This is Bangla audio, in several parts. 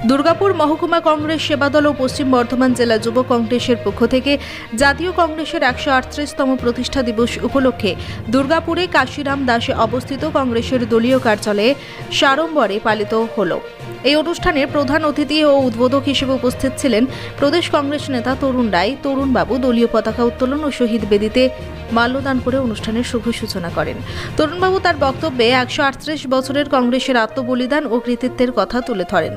দুর্গাপুর মহকুমা কংগ্রেস সেবাদল ও পশ্চিম বর্ধমান জেলা যুব কংগ্রেসের পক্ষ থেকে জাতীয় কংগ্রেসের 138তম প্রতিষ্ঠা দিবস উপলক্ষে দুর্গাপুরে কাশিরাম দাসে অবস্থিত কংগ্রেসের দলীয় কার্যালয়ে সাড়ম্বরে পালিত হল। এই অনুষ্ঠানে প্রধান অতিথি ও উদ্বোধক হিসেবে উপস্থিত ছিলেন প্রদেশ কংগ্রেস নেতা তরুণ রায়। তরুণবাবু দলীয় পতাকা উত্তোলন ও শহীদ বেদিতে মাল্যদান করে অনুষ্ঠানের শুভ সূচনা করেন। তরুণবাবু তার বক্তব্যে 138 বছরের কংগ্রেসের আত্মবলিদান ও কৃতিত্বের কথা তুলে ধরেন।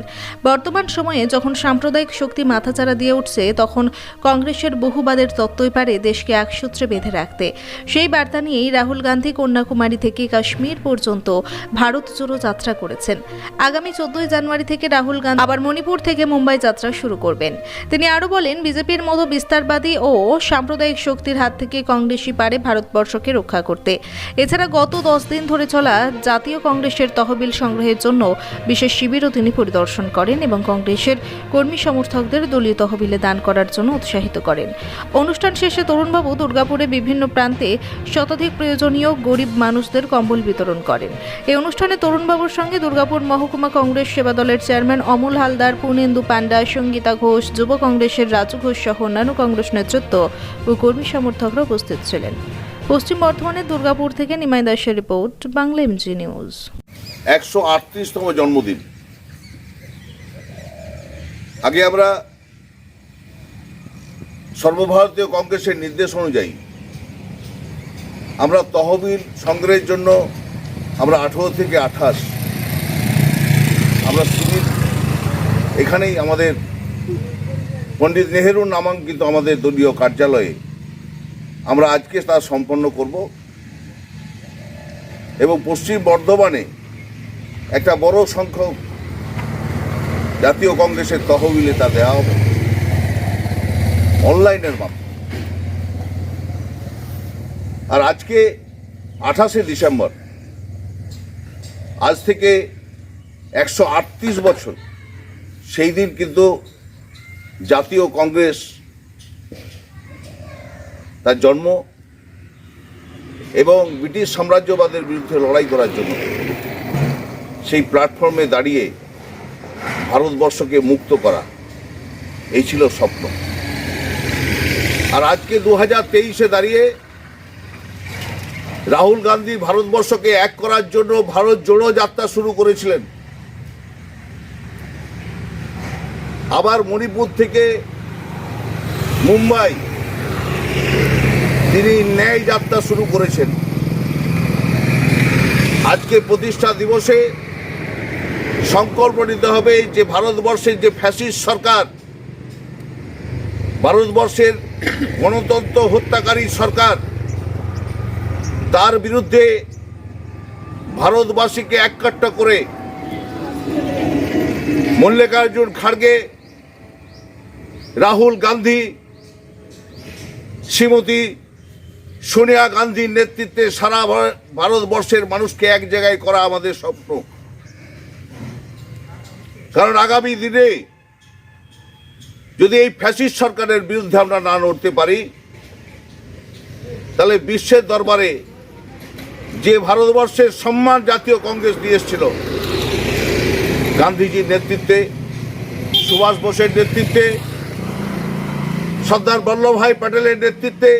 বর্তমান সময়ে যখন সাম্প্রদায়িক শক্তি মাথাচাড়া দিয়ে উঠছে, তখন কংগ্রেসের বহুবাদের তত্ত্বই পারে দেশকে একসূত্রে বেঁধে রাখতে। সেই বার্তা নিয়েই রাহুল গান্ধী কন্যাকুমারী থেকে কাশ্মীর পর্যন্ত ভারত জোড়ো যাত্রা করেছেন। আগামী 14 জানুয়ারি থেকে রাহুল গান্ধী আবার মণিপুর থেকে মুম্বাই যাত্রা শুরু করবেন। তিনি আরও বলেন, বিজেপির মতো বিস্তারবাদী ও সাম্প্রদায়িক শক্তির হাত থেকে কংগ্রেসই পারে ভারতবর্ষকে রক্ষা করতে। এছাড়া গত 10 দিন ধরে চলা জাতীয় কংগ্রেসের তহবিল সংগ্রহের জন্য বিশেষ শিবিরও তিনি পরিদর্শন করেন এবং কংগ্রেসের কর্মী সমর্থকদের দলীয় তহবিলে দান করার জন্য উৎসাহিত করেন। অনুষ্ঠান শেষে তরুণবাবু দুর্গাপুরে বিভিন্ন প্রান্তে শতাধিক প্রয়োজনীয় গরিব মানুষদের কম্বল বিতরণ করেন। এই অনুষ্ঠানে তরুণবাবুর সঙ্গে দুর্গাপুর মহকুমা কংগ্রেস সেবা দলের চেয়ারম্যান অমল হালদার, পূর্ণেন্দু পান্ডা, সঙ্গীতা ঘোষ, যুব কংগ্রেসের রাজু ঘোষ সহ অন্যান্য কংগ্রেস নেতৃত্ব ও কর্মী সমর্থকরা উপস্থিত ছিলেন। পশ্চিম বর্ধমানের দুর্গাপুর থেকে নিমাই দাসের রিপোর্ট, বাংলা এমজি নিউজ। 138তম জন্মদিন। আগে আমরা সর্বভারতীয় কংগ্রেসের নির্দেশ অনুযায়ী আমরা তহবিল সংগ্রহের জন্য আমরা 18 থেকে 28 আমরা শিবির এখানেই আমাদের পণ্ডিত নেহেরু নামাঙ্কিত আমাদের দলীয় কার্যালয়ে আমরা আজকে তা সম্পন্ন করব এবং পশ্চিম বর্ধমানে একটা বড় সংখ্যক জাতীয় কংগ্রেসের তহবিলে তা দেওয়া হবে অনলাইনের মাধ্যমে। আর আজকে 28শে ডিসেম্বর, আজ থেকে 138 বছর সেই দিন কিন্তু জাতীয় কংগ্রেস তার জন্ম এবং ব্রিটিশ সাম্রাজ্যবাদের বিরুদ্ধে লড়াই করার জন্য সেই প্ল্যাটফর্মে দাঁড়িয়ে ভারতবর্ষকে মুক্ত করা, এই ছিল স্বপ্ন। আর আজকে 2023-এ দাঁড়িয়ে রাহুল গান্ধী ভারতবর্ষকে এক করার জন্য ভারত জোড়ো যাত্রা শুরু করেছিলেন। আবার মণিপুর থেকে মুম্বাই তিনি ন্যায় যাত্রা শুরু করেছেন। আজকে প্রতিষ্ঠা দিবসে সংকল্প নিতে হবে যে ভারতবর্ষের যে ফ্যাসিস্ট সরকার, ভারতবর্ষের গণতন্ত্র হত্যাকারী সরকার, তার বিরুদ্ধে ভারতবাসীকে এককাট্টা করে মল্লিকার্জুন খাড়গে, রাহুল গান্ধী, শ্রীমতী সোনিয়া গান্ধীর নেতৃত্বে সারা ভারতবর্ষের মানুষকে এক জায়গায় করা আমাদের স্বপ্ন। কারণ আগামী দিনে যদি এই ফ্যাসিস্ট সরকারের বিরুদ্ধে আমরা না লড়তে পারি, তাহলে বিশ্বের দরবারে যে ভারতবর্ষের সম্মান জাতীয় কংগ্রেস দিয়ে এসেছিল, গান্ধীজির নেতৃত্বে, সুভাষ বোসের নেতৃত্বে, সর্দার বল্লভভাই প্যাটেলের নেতৃত্বে,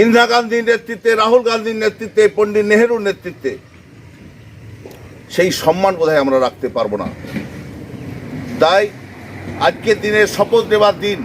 ইন্দিরা গান্ধীর নেতৃত্বে, রাহুল গান্ধীর নেতৃত্বে, পণ্ডিত নেহেরুর নেতৃত্বে, সেই সম্মান বোধহয় আমরা রাখতে পারবো না। তাই আজকের দিনে শপথ নেওয়ার দিন